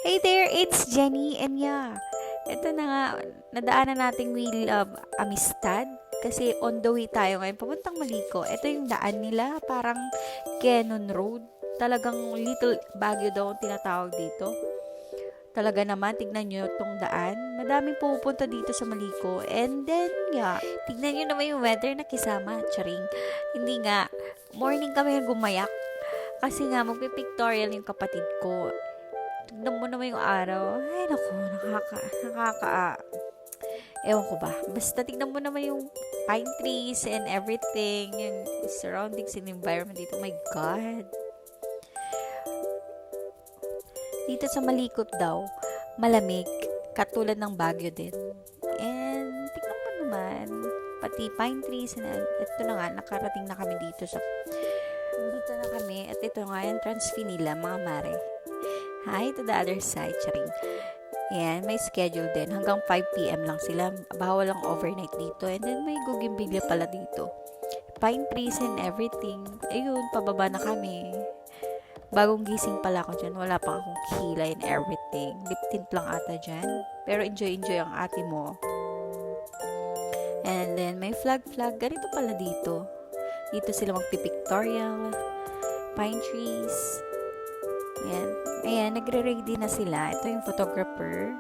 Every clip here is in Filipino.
Hey there, it's Jenny and yeah, ito na nga, nadaanan nating Wheel of Amistad kasi on the way tayo ngayon papuntang Maliko. Ito yung daan nila, parang Cannon Road. Talagang Little Baguio daw ang tinatawag dito. Talaga naman, tignan nyo itong daan. Madaming pupunta dito sa Maliko. And then, yeah, tignan nyo naman yung weather na kisama, charing. Hindi nga, morning kami gumayak. Kasi nga, magpipictorial yung kapatid ko. Tignan mo naman yung araw. Ay, naku, ewan ko ba. Basta tignan mo naman yung pine trees and everything, yung surroundings and environment dito. Oh my God. Dito sa Malikot daw, malamig. Katulad ng Baguio din. And, tignan mo naman, pati pine trees and ito na nga, nakarating na kami dito sa dito na kami at ito nga yung Transfinila, mga mare. Hi to the other side, charing. Ayan, may schedule din. Hanggang 5 p.m. lang sila. Bawal lang overnight dito. And then, may Bougainvillea pala dito. Pine trees and everything. Ayun, pababa na kami. Bagong gising pala ako dyan. Wala pa akong kilay and everything. Lip tint lang ata dyan. Pero enjoy ang ate mo. And then, may flag. Ganito pala dito. Dito sila magpipictorial. Pine trees. Ayan, nagre-ready na sila. Ito yung photographer.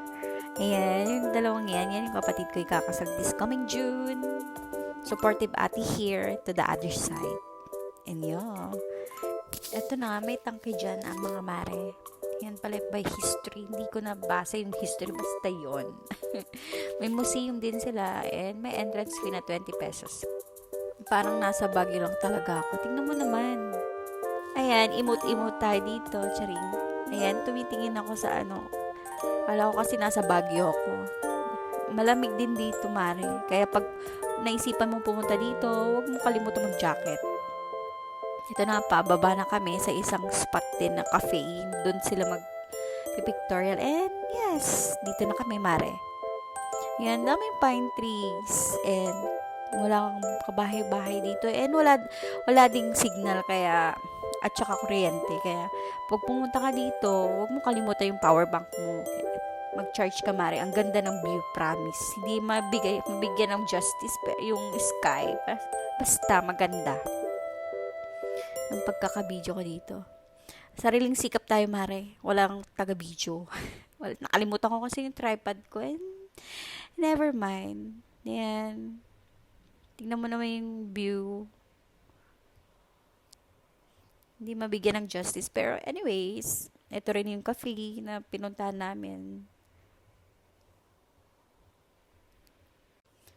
Ayan, yung dalawang yan yung kapatid ko ikakasal this coming June. Supportive ate here to the other side. And yun. Ito na, may tangke dyan ang mga mare. Yan pala by history. Hindi ko nabasa yung history, basta yun. May museum din sila and may entrance fee na 20 pesos. Parang nasa Baguio lang talaga ako. Tingnan mo naman. Ayan, imot-imot tayo dito, charing. Ayan, tumitingin ako sa Kala ko kasi nasa Baguio ako. Malamig din dito, mare. Kaya pag naisipan mo pumunta dito, huwag mo kalimutan mag-jacket. Ito na, pababa na kami sa isang spot din na cafe. Doon sila mag-pictorial. And yes, dito na kami, mare. Yan, daming pine trees. And wala kang kabahay-bahay dito. And wala ding signal, kaya at saka kuryente. Kaya, pag pumunta ka dito, huwag mo kalimutan yung power bank mo. Mag-charge ka, mare. Ang ganda ng view, promise. Hindi mabigyan ng justice, pero yung sky, basta maganda. Ang pagkaka-video ko dito. Sariling sikap tayo, mare. Walang taga-video. Nakalimutan ko kasi yung tripod ko. And, never mind. Yan. Tingnan mo naman yung view. Hindi mabigyan ng justice. Pero anyways, ito rin yung cafe na pinuntahan namin.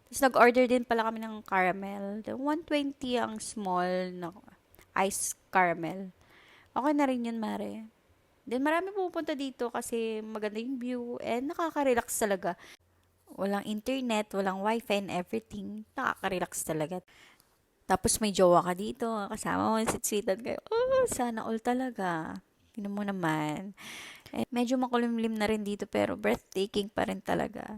Tapos nag-order din pala kami ng caramel. 120 ang small na ice caramel. Okay na rin yun, mare. Then marami pupunta dito kasi maganda yung view and nakaka-relax talaga. Walang internet, walang wifi and everything. Nakaka-relax talaga. Tapos may jowa ka dito, kasama mo, sit-sitan kayo. Oh, sana all talaga. Tingnan mo naman. Medyo makulimlim na rin dito pero breathtaking pa rin talaga.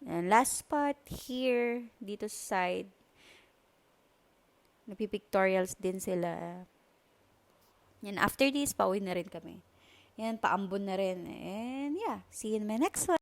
And last spot here, dito sa side. Nagpipictorials din sila. Yan, after this, pauwi na rin kami. Yan, paambon na rin. And yeah, see you in my next one.